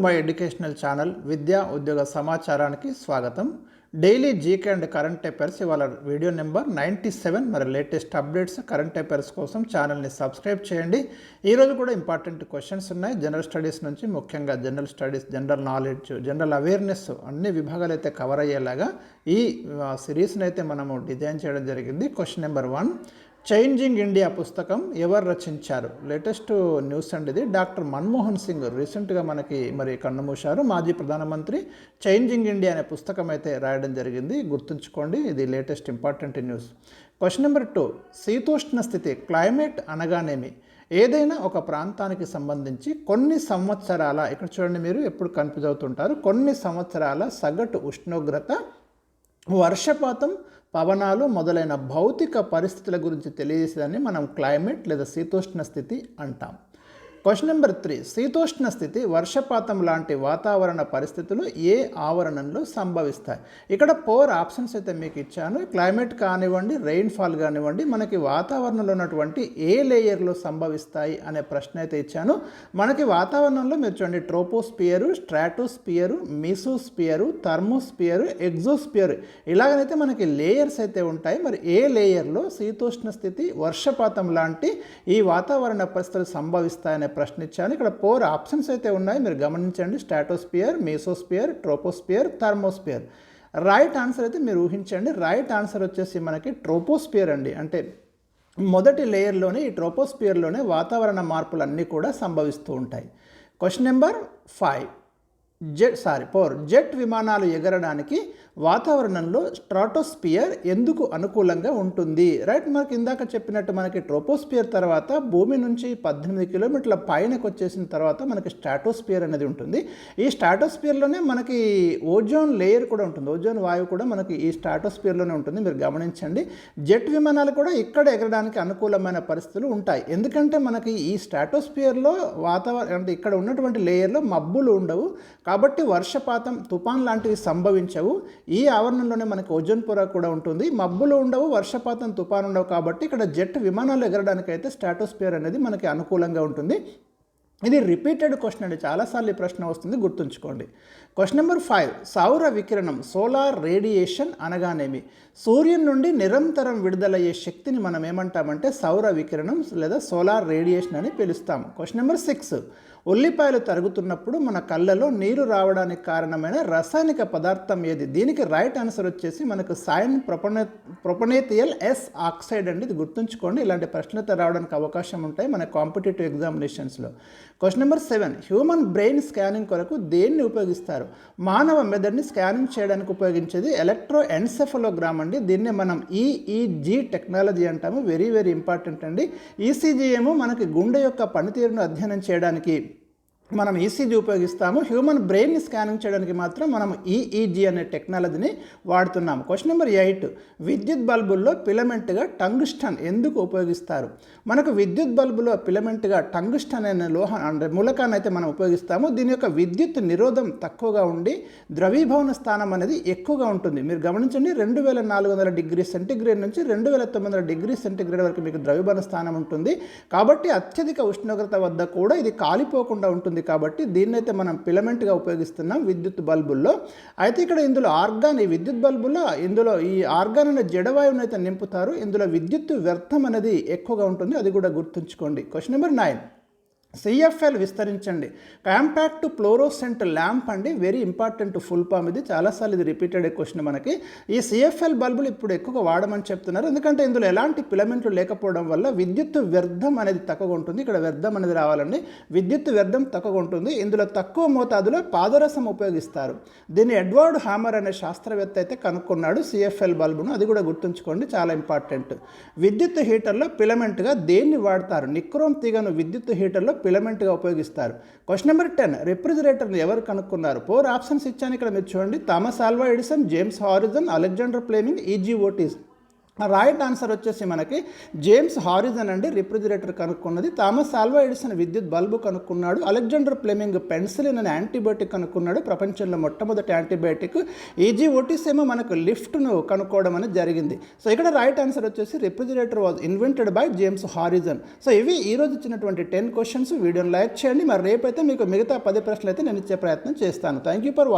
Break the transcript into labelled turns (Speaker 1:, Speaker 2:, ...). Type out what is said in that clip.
Speaker 1: My educational channel విద్యా ఉద్యోగ సమాచారానికి స్వాగతం. Daily GK and current affairs ఇవాళ వీడియో నెంబర్ 97. మరి లేటెస్ట్ అప్డేట్స్ కరెంట్ అఫైర్స్ కోసం ఛానల్ని సబ్స్క్రైబ్ చేయండి. ఈరోజు కూడా ఇంపార్టెంట్ క్వశ్చన్స్ ఉన్నాయి. జనరల్ స్టడీస్ నుంచి ముఖ్యంగా general studies, general knowledge, general awareness అన్ని విభాగాలు అయితే కవర్ అయ్యేలాగా ఈ సిరీస్ని అయితే మనము డిజైన్ చేయడం జరిగింది. క్వశ్చన్ నెంబర్ 1, చేంజింగ్ ఇండియా పుస్తకం ఎవరు రచించారు? లేటెస్ట్ న్యూస్ అండి ఇది. డాక్టర్ మన్మోహన్ సింగ్ రీసెంట్గా మనకి కన్నుమూశారు. మాజీ ప్రధానమంత్రి చేంజింగ్ ఇండియా అనే పుస్తకం అయితే రాయడం జరిగింది. గుర్తుంచుకోండి, ఇది latest important news. Question number 2, శీతోష్ణ స్థితి క్లైమేట్ అనగానేమి? ఏదైనా ఒక ప్రాంతానికి సంబంధించి కొన్ని సంవత్సరాల, ఇక్కడ చూడండి మీరు ఎప్పుడు కన్ఫ్యూజ్ అవుతుంటారు, కొన్ని సంవత్సరాల సగటు ఉష్ణోగ్రత, వర్షపాతం, పవనాలు మొదలైన భౌతిక పరిస్థితుల గురించి తెలియజేసేదాన్ని మనం క్లైమేట్ లేదా శీతోష్ణ స్థితి అంటాం. క్వశ్చన్ నెంబర్ 3, శీతోష్ణ స్థితి వర్షపాతం లాంటి వాతావరణ పరిస్థితులు ఏ ఆవరణంలో సంభవిస్తాయి? ఇక్కడ 4 ఆప్షన్స్ అయితే మీకు ఇచ్చాను. క్లైమేట్ కానివ్వండి, రెయిన్ఫాల్ కానివ్వండి, మనకి వాతావరణంలో ఉన్నటువంటి ఏ లేయర్లో సంభవిస్తాయి అనే ప్రశ్న అయితే ఇచ్చాను. మనకి వాతావరణంలో మీరు చూడండి, ట్రోపోస్పియరు, స్ట్రాటోస్పియరు, మీసోస్పియరు, థర్మోస్పియరు, ఎగ్జోస్పియరు, ఇలాగనైతే మనకి లేయర్స్ అయితే ఉంటాయి. మరి ఏ లేయర్లో శీతోష్ణ స్థితి, వర్షపాతం లాంటి ఈ వాతావరణ పరిస్థితులు సంభవిస్తాయనే ప్రశ్న ఇచ్చాను. ఇక్కడ 4 ఆప్షన్స్ అయితే ఉన్నాయి, మీరు గమనించండి. Stratosphere, mesosphere, troposphere, thermosphere. Right answer అయితే మీరు ఊహించండి. రైట్ ఆన్సర్ వచ్చేసి మనకి ట్రోపోస్పియర్ అండి. అంటే మొదటి లేయర్లోనే, ఈ ట్రోపోస్పియర్లోనే వాతావరణ మార్పులు అన్నీ కూడా సంభవిస్తూ ఉంటాయి. క్వశ్చన్ నెంబర్ 4, జెట్ విమానాలు ఎగరడానికి వాతావరణంలో స్ట్రాటోస్పియర్ ఎందుకు అనుకూలంగా ఉంటుంది? రైట్, మనకి ఇందాక చెప్పినట్టు మనకి ట్రోపోస్పియర్ తర్వాత భూమి నుంచి 18 కిలోమీటర్ల పైనకు వచ్చేసిన తర్వాత మనకి స్ట్రాటోస్పియర్ అనేది ఉంటుంది. ఈ స్ట్రాటోస్పియర్లోనే మనకి ఓజోన్ లేయర్ కూడా ఉంటుంది. ఓజోన్ వాయువు కూడా మనకి ఈ స్ట్రాటోస్పియర్లోనే ఉంటుంది. మీరు గమనించండి, జెట్ విమానాలు కూడా ఇక్కడ ఎగరడానికి అనుకూలమైన పరిస్థితులు ఉంటాయి. ఎందుకంటే మనకి ఈ స్ట్రాటోస్పియర్లో వాతావరణం అంటే ఇక్కడ ఉన్నటువంటి లేయర్లో మబ్బులు ఉండవు కాబట్టి వర్షపాతం, తుఫాన్ లాంటివి సంభవించవు. ఈ ఆవరణంలోనే మనకి ఓజోన్ పొర కూడా ఉంటుంది. మబ్బులు ఉండవు, వర్షపాతం, తుఫాన్ ఉండవు కాబట్టి ఇక్కడ జెట్ విమానాలు ఎగరడానికి అయితే స్ట్రాటోస్పియర్ అనేది మనకి అనుకూలంగా ఉంటుంది. ఇది రిపీటెడ్ క్వశ్చన్ అండి, చాలాసార్లు ఈ ప్రశ్న వస్తుంది, గుర్తుంచుకోండి. క్వశ్చన్ నెంబర్ 5, సౌర వికిరణం సోలార్ రేడియేషన్ అనగానేమి? సూర్యుని నుండి నిరంతరం విడుదలయ్యే శక్తిని మనం ఏమంటామంటే సౌర వికిరణం లేదా సోలార్ రేడియేషన్ అని పిలుస్తాం. క్వశ్చన్ నెంబర్ 6, ఉల్లిపాయలు తరుగుతున్నప్పుడు మన కళ్ళలో నీరు రావడానికి కారణమైన రసాయనిక పదార్థం ఏది? దీనికి రైట్ ఆన్సర్ వచ్చేసి మనకు సైన్ ప్రొపనేథియల్ ఎస్ ఆక్సైడ్ అండి. ఇది గుర్తుంచుకోండి, ఇలాంటి ప్రశ్నలతో రావడానికి అవకాశం ఉంటాయి మన కాంపిటేటివ్ ఎగ్జామినేషన్స్లో. Question number 7, human brain scanning కొరకు దేన్ని ఉపయోగిస్తారు? మానవ మెదడుని స్కానింగ్ చేయడానికి ఉపయోగించేది ఎలక్ట్రో ఎన్సెఫలోగ్రామ్ అండి. దీన్నే మనం ఈఈజీ టెక్నాలజీ అంటాము. వెరీ వెరీ ఇంపార్టెంట్ అండి. ఈసీజీ ఏమో మనకి గుండె యొక్క పనితీరును అధ్యయనం చేయడానికి మనం ఈసీజీ ఉపయోగిస్తాము. హ్యూమన్ బ్రెయిన్ని స్కానింగ్ చేయడానికి మాత్రం మనం ఈఈజీ అనే టెక్నాలజీని వాడుతున్నాము. క్వశ్చన్ నెంబర్ 8, విద్యుత్ బల్బుల్లో ఫిలమెంట్గా టంగ్స్టన్ ఎందుకు ఉపయోగిస్తారు? మనకు విద్యుత్ బల్బులో ఫిలమెంట్గా టంగ్స్టన్ అనే మూలకాన్ని అయితే మనం ఉపయోగిస్తాము. దీని యొక్క విద్యుత్ నిరోధం తక్కువగా ఉండి ద్రవీభవన స్థానం అనేది ఎక్కువగా ఉంటుంది. మీరు గమనించండి, 2400 డిగ్రీ సెంటీగ్రేడ్ నుంచి 2900 డిగ్రీ సెంటీగ్రేడ్ వరకు మీకు ద్రవీభవన స్థానం ఉంటుంది. కాబట్టి అత్యధిక ఉష్ణోగ్రత వద్ద కూడా ఇది కాలిపోకుండా ఉంటుంది. కాబట్టి దీన్నైతే మనం ఫిలమెంట్గా ఉపయోగిస్తున్నాం విద్యుత్ బల్బుల్లో. అయితే ఇక్కడ ఇందులో ఆర్గాన్, ఈ విద్యుత్ బల్బుల్లో ఇందులో ఈ ఆర్గాన్ అనే జడవాయువుని అయితే నింపుతారు. ఇందులో విద్యుత్ వ్యర్థం అనేది ఎక్కువగా ఉంటుంది, అది కూడా గుర్తుంచుకోండి. క్వశ్చన్ నెంబర్ 9, సిఎఫ్ఎల్ విస్తరించండి. కాంపాక్ట్ ఫ్లోరోసెంట్ ల్యాంప్ అండి. వెరీ ఇంపార్టెంట్ ఫుల్ ఫామ్ ఇది, చాలాసార్లు ఇది రిపీటెడ్ క్వశ్చన్ మనకి. ఈ సిఎఫ్ఎల్ బల్బులు ఇప్పుడు ఎక్కువగా వాడమని చెప్తున్నారు, ఎందుకంటే ఇందులో ఎలాంటి ఫిలమెంట్లు లేకపోవడం వల్ల విద్యుత్ వ్యర్థం అనేది తక్కువగా ఉంటుంది. ఇక్కడ వ్యర్థం అనేది రావాలండి, విద్యుత్ వ్యర్థం తక్కువగా ఉంటుంది. ఇందులో తక్కువ మోతాదులో పాదరసం ఉపయోగిస్తారు. దీన్ని ఎడ్వర్డ్ హామర్ అనే శాస్త్రవేత్త అయితే కనుక్కున్నాడు సిఎఫ్ఎల్ బల్బును, అది కూడా గుర్తుంచుకోండి, చాలా ఇంపార్టెంట్. విద్యుత్ హీటర్లో ఫిలమెంట్గా దేన్ని వాడతారు? నిక్రోమ్ తీగను విద్యుత్ హీటర్లో ఫిలమెంట్గా ఉపయోగిస్తారు. క్వశ్చన్ నెంబర్ 10, రెఫ్రిజిరేటర్ని ఎవరు కనుక్కున్నారు? 4 ఆప్షన్స్ ఇచ్చాను, ఇక్కడ మీరు చూడండి. Thomas Alva Edison, James horizon, Alexander Fleming, easy Otis. Right answer వచ్చేసి మనకి జేమ్స్ హారిజన్ అండి రిఫ్రిజిరేటర్ కనుక్కున్నది. థామస్ ఆల్వా ఎడిసన్ విద్యుత్ బల్బు కనుక్కున్నాడు. అలెగ్జాండర్ ఫ్లెమింగ్ పెన్సిలిన్ అనే యాంటీబయాటిక్ కనుక్కున్నాడు, ప్రపంచంలో మొట్టమొదటి యాంటీబయాటిక్. ఈజీ ఓటిస్ ఏమో మనకు లిఫ్ట్ను కనుక్కోవడం అనేది జరిగింది. సో ఇక్కడ రైట్ ఆన్సర్ వచ్చేసి refrigerator was invented by James horizon. So ఇవి ఈ రోజు ఇచ్చినటువంటి 10 క్వశ్చన్స్. వీడియోని లైక్ చేయండి. మరి రేపైతే మీకు మిగతా 10 ప్రశ్నలు అయితే నేను ఇచ్చే ప్రయత్నం చేస్తాను. Thank you for watching.